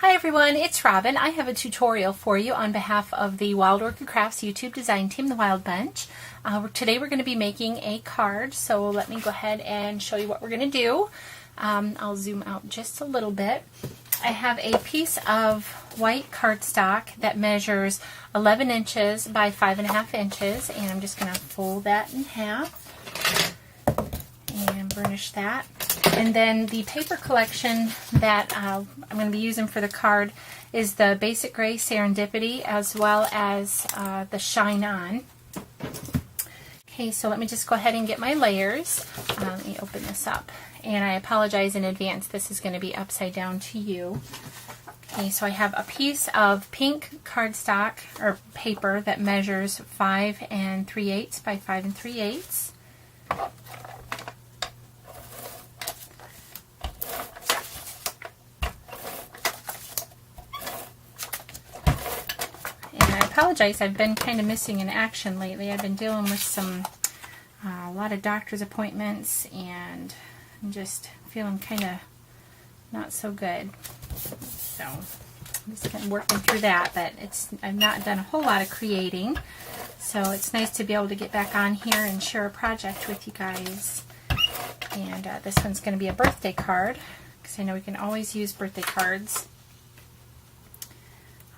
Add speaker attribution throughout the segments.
Speaker 1: Hi everyone, it's Robin. I have a tutorial for you on behalf of the Wild Orchid Crafts YouTube design team, the Wild Bunch. Today we're going to be making a card, so let me go ahead and show you what we're going to do. I'll zoom out just a little bit. I have a piece of white cardstock that measures 11 inches by 5.5 inches, and I'm just going to fold that in half and burnish that. And then the paper collection that I'm going to be using for the card is the Basic Gray Serendipity as well as the Shine On. Okay, so let me just go ahead and get my layers. Let me open this up. And I apologize in advance, this is going to be upside down to you. Okay, so I have a piece of pink cardstock or paper that measures 5 3/8 by 5 3/8. I apologize, I've been kind of missing in action lately. I've been dealing with a lot of doctor's appointments, and I'm just feeling kind of not so good. So I'm just kind of working through that, but I've not done a whole lot of creating. So it's nice to be able to get back on here and share a project with you guys. And this one's going to be a birthday card, because I know we can always use birthday cards.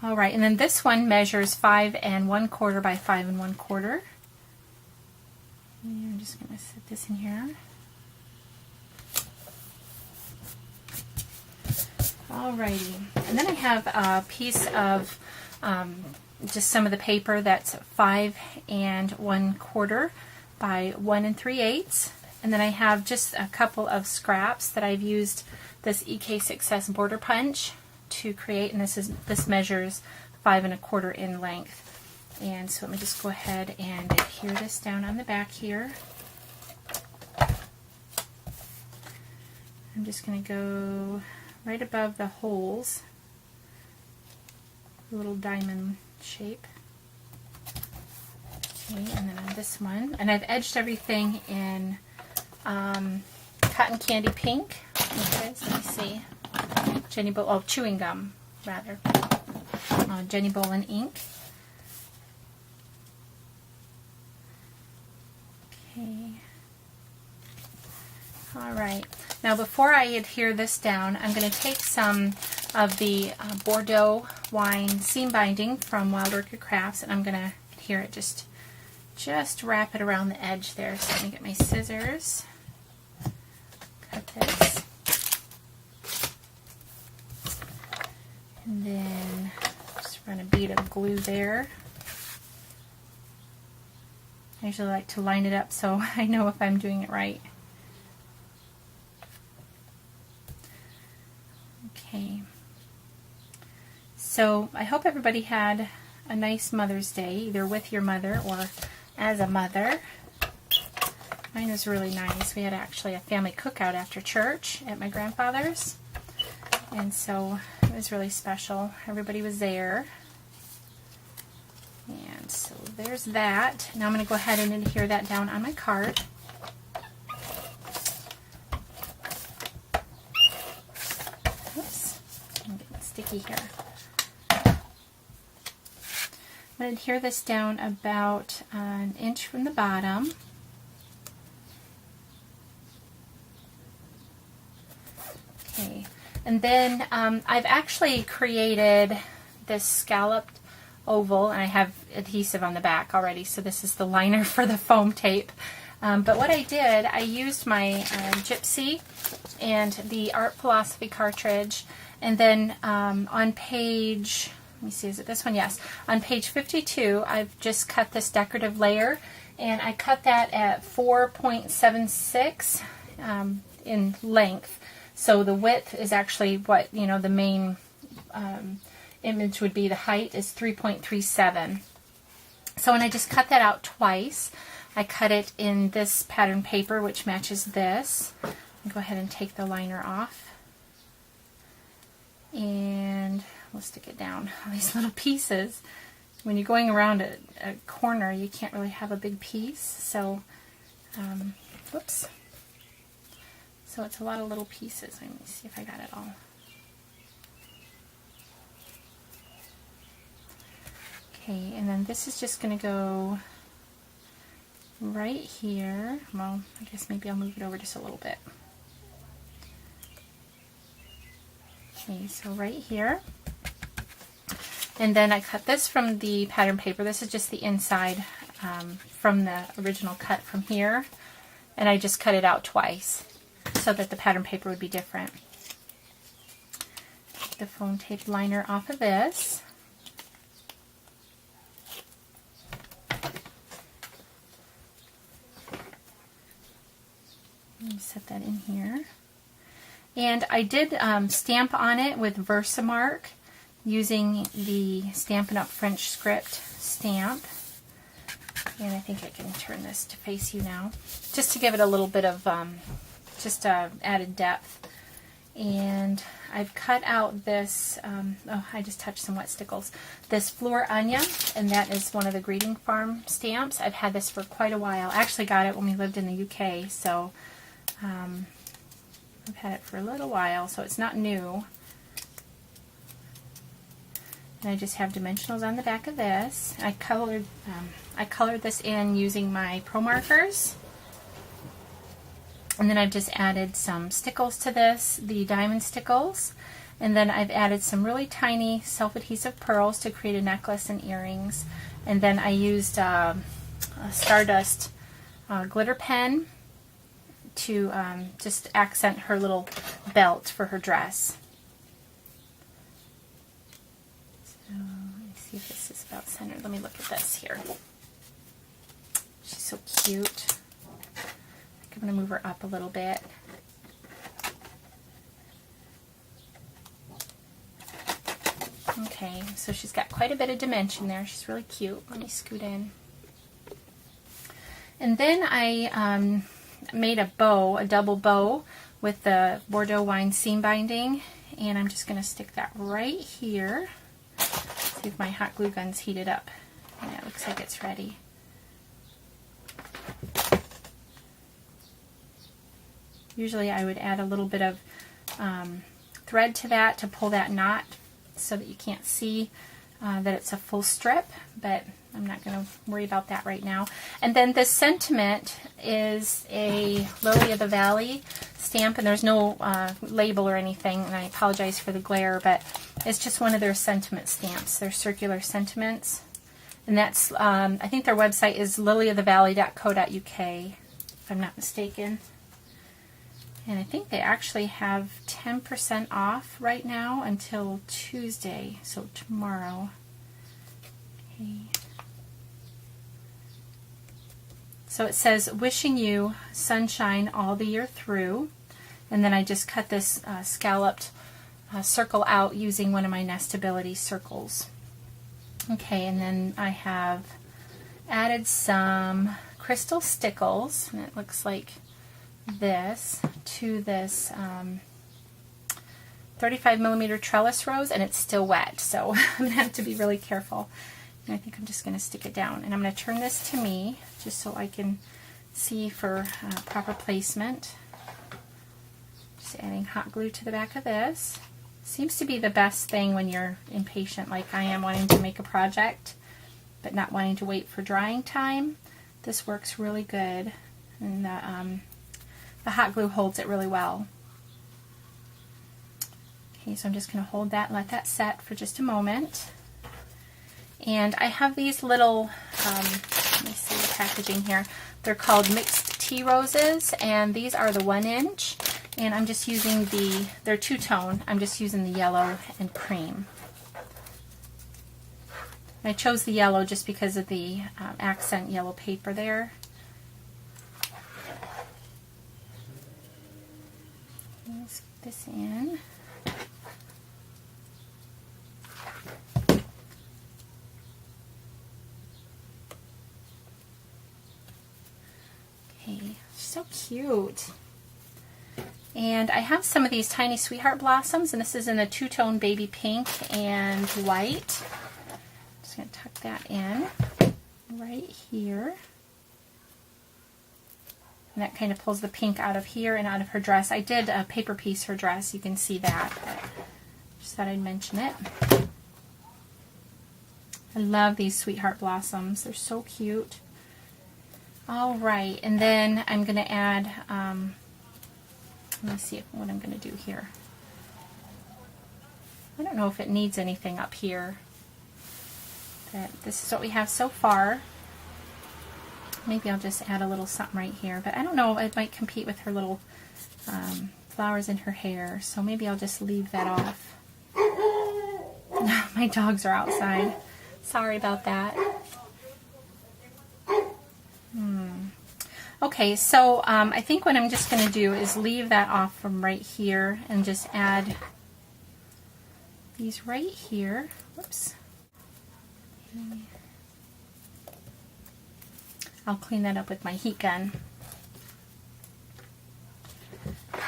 Speaker 1: Alright, and then this one measures 5 1/4 by 5 1/4. And I'm just going to set this in here. Alrighty, and then I have a piece of just some of the paper that's 5 1/4 by 1 3/8. And then I have just a couple of scraps that I've used this EK Success border punch to create, and this measures 5 1/4 in length. And so let me just go ahead and adhere this down on the back here. I'm just going to go right above the holes, a little diamond shape. Okay, and then on this one, and I've edged everything in cotton candy pink. Okay, so let me see. Chewing gum, rather. Jenny Bolin ink. Okay. Alright. Now before I adhere this down, I'm going to take some of the Bordeaux wine seam binding from Wild Orchid Crafts, and I'm going to adhere it, just wrap it around the edge there. So let me get my scissors. Cut this. And then just run a bead of glue there. I usually like to line it up so I know if I'm doing it right. Okay. So I hope everybody had a nice Mother's Day, either with your mother or as a mother. Mine was really nice. We had actually a family cookout after church at my grandfather's. And so it was really special. Everybody was there. And so there's that. Now I'm going to go ahead and adhere that down on my card. Oops, I'm getting sticky here. I'm going to adhere this down about an inch from the bottom. Okay. And then I've actually created this scalloped oval, and I have adhesive on the back already, so this is the liner for the foam tape. But what I did, I used my Gypsy and the Art Philosophy cartridge, and then on page, let me see, is it this one? Yes. On page 52, I've just cut this decorative layer, and I cut that at 4.76 in length. So the width is actually what, the main image would be. The height is 3.37. So when I just cut that out twice, I cut it in this pattern paper, which matches this. I'll go ahead and take the liner off. And we'll stick it down on these little pieces. When you're going around a corner, you can't really have a big piece. So, whoops. So it's a lot of little pieces. Let me see if I got it all. Okay, and then this is just going to go right here. Well, I guess maybe I'll move it over just a little bit. Okay, so right here. And then I cut this from the pattern paper. This is just the inside from the original cut from here. And I just cut it out twice so that the pattern paper would be different. Take the foam tape liner off of this. Let me set that in here. And I did stamp on it with Versamark using the Stampin' Up! French script stamp. And I think I can turn this to face you now, just to give it a little bit of added depth. And I've cut out this, oh, I just touched some wet stickles, this Fleur Anya, and that is one of the Greeting Farm stamps. I've had this for quite a while. I actually got it when we lived in the UK, so I've had it for a little while, so it's not new. And I just have dimensionals on the back of this. I colored this in using my Pro Markers. And then I've just added some stickles to this, the diamond stickles. And then I've added some really tiny self-adhesive pearls to create a necklace and earrings. And then I used a Stardust glitter pen to just accent her little belt for her dress. So let me see if this is about centered. Let me look at this here. She's so cute. I'm going to move her up a little bit. Okay, so she's got quite a bit of dimension there. She's really cute. Let me scoot in. And then I made a bow, a double bow with the Bordeaux wine seam binding, and I'm just going to stick that right here. See if my hot glue gun's heated up. Yeah, it looks like it's ready. Usually I would add a little bit of thread to that to pull that knot so that you can't see that it's a full strip, but I'm not going to worry about that right now. And then this sentiment is a Lily of the Valley stamp, and there's no label or anything, and I apologize for the glare, but it's just one of their sentiment stamps. They're circular sentiments, and that's, I think their website is lilyofthevalley.co.uk, if I'm not mistaken. And I think they actually have 10% off right now until Tuesday, so tomorrow. Okay. So it says, wishing you sunshine all the year through. And then I just cut this scalloped circle out using one of my Nestability circles. Okay, and then I have added some crystal stickles, and it looks like this, to this 35mm trellis rose, and it's still wet, so I'm going to have to be really careful. And I think I'm just going to stick it down. And I'm going to turn this to me, just so I can see for proper placement. Just adding hot glue to the back of this. Seems to be the best thing when you're impatient like I am, wanting to make a project, but not wanting to wait for drying time. This works really good, and the hot glue holds it really well. Okay, so I'm just going to hold that and let that set for just a moment. And I have these little, let me see the packaging here. They're called mixed tea roses, and these are the 1-inch. And I'm just using they're two-tone. I'm just using the yellow and cream. And I chose the yellow just because of the accent yellow paper there. Let's get this in. Okay, so cute. And I have some of these tiny sweetheart blossoms, and this is in the two-tone baby pink and white. Just going to tuck that in right here. And that kind of pulls the pink out of here and out of her dress. I did a paper piece her dress, you can see that, but just thought I'd mention it. I love these sweetheart blossoms. They're so cute. All right, and then I'm going to add, let me see what I'm going to do here. I don't know if it needs anything up here. But this is what we have so far. Maybe I'll just add a little something right here, but I don't know, it might compete with her little flowers in her hair, so maybe I'll just leave that off. My dogs are outside. Sorry about that. Okay, so I think what I'm just going to do is leave that off from right here and just add these right here. Whoops. I'll clean that up with my heat gun.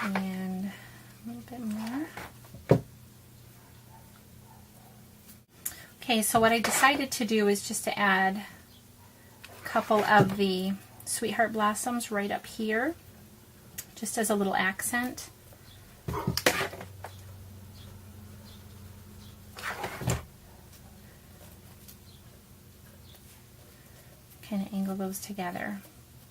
Speaker 1: And a little bit more. Okay, so what I decided to do is just to add a couple of the sweetheart blossoms right up here, just as a little accent. Kind of angle those together.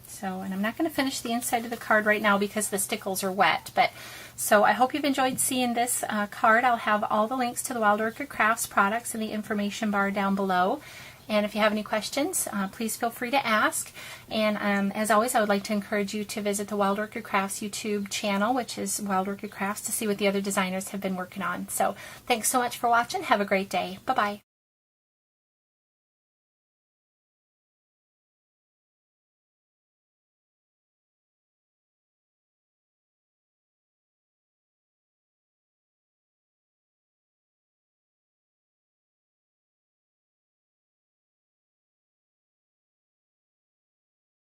Speaker 1: So, and I'm not going to finish the inside of the card right now because the stickles are wet, but so I hope you've enjoyed seeing this card. I'll have all the links to the Wild Orchid Crafts products in the information bar down below. And if you have any questions, please feel free to ask. And as always, I would like to encourage you to visit the Wild Orchid Crafts YouTube channel, which is Wild Orchid Crafts, to see what the other designers have been working on. So thanks so much for watching. Have a great day. Bye-bye.